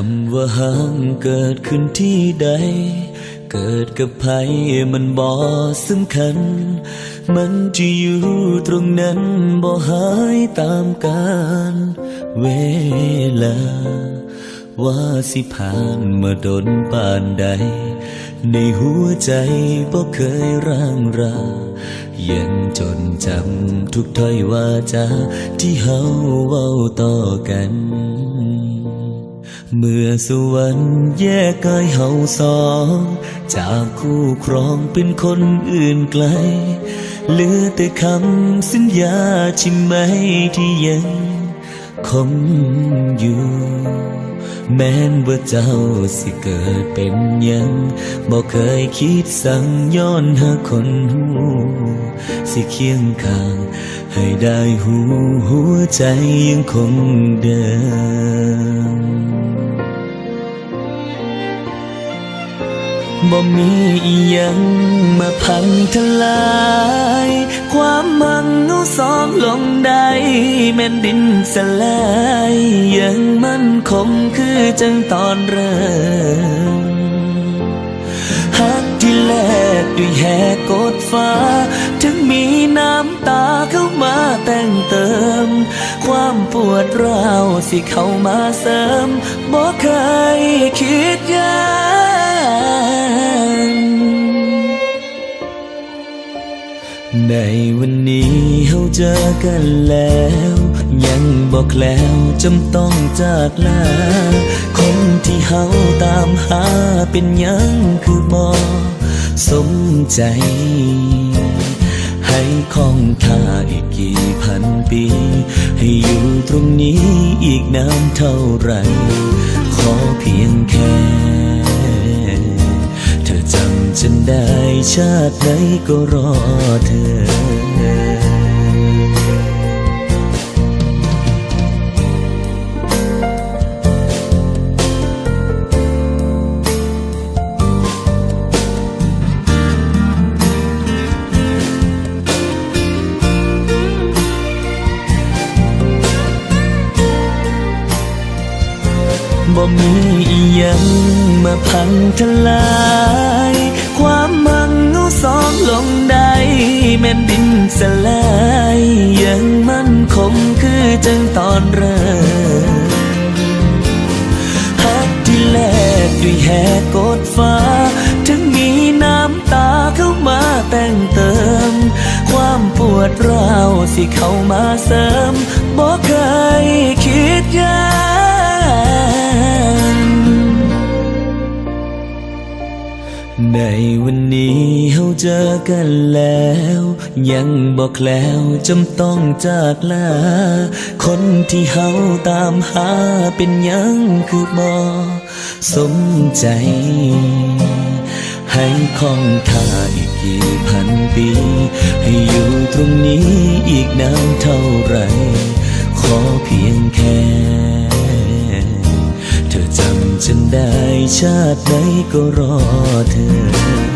ำว่าห่างเกิดขึ้นที่ใดเกิดกับใครมันบ่สำคัญมันจะอยู่ตรงนั้นบ่หายตามกาลเวลาว่าสิผ่านมาดนปานใดในหัวใจบ่เคยร่างรายังจดจำทุกถ้อยวาจาที่เฮาเว้าต่อกันเมื่อสวรรค์แยกกายเฮาสองจากคู่ครองเป็นคนอื่นไกลเหลือแต่คำสัญญาใช่ไหมที่ยังคงอยู่แม้นว่าเจ้าสิเกิดเป็นยังบ่เคยคิดสั่งย้อนหาคนหูสิเคียงข้างให้ได้หูหัวใจยังคงเดิมบ่มีอีหยังมาพังทลายความมั่งเอาสองลงได้แม่นดินสลายยังมั่นคงคือจังตอนเริ่มฮักที่แลกด้วยแหกกดฟ้าถึงมีน้ำตาเข้ามาแต่งเติมความปวดร้าวสิเข้ามาเสริมบ่เคยคิดยากในวันนี้เฮาเจอกันแล้วยังบอกแล้วจำต้องจากลาคนที่เฮาตามหาเป็นยังคือบ่สมใจให้คงท่าอีกกี่พันปีให้อยู่ตรงนี้อีกนานเท่าไรขอเพียงแค่เธอจำฉันได้ชาติไหนก็รอเธอบ่มีอีหยังมาพังทลายความมั่งเอาสองลงได้แม่นดินสลายยังมั่นคงคือจังตอนเริ่มฮักที่แลกด้วยแหกกดฟ้าถึงมีน้ำตาเข้ามาแต่งเติมความปวดร้าวสิเข้ามาเสริมบ่เคยคิดยากในวันนี้เฮาเจอกันแล้วยังบอกแล้วจำต้องจากลาคนที่เฮาตามหาเป็นยังคือบ่สมใจให้คงท่าอีกกี่พันปีให้อยู่ตรงนี้อีกนานเท่าไรขอเพียงแค่เธอจำฉันได้ชาติไหนก็รอเธอ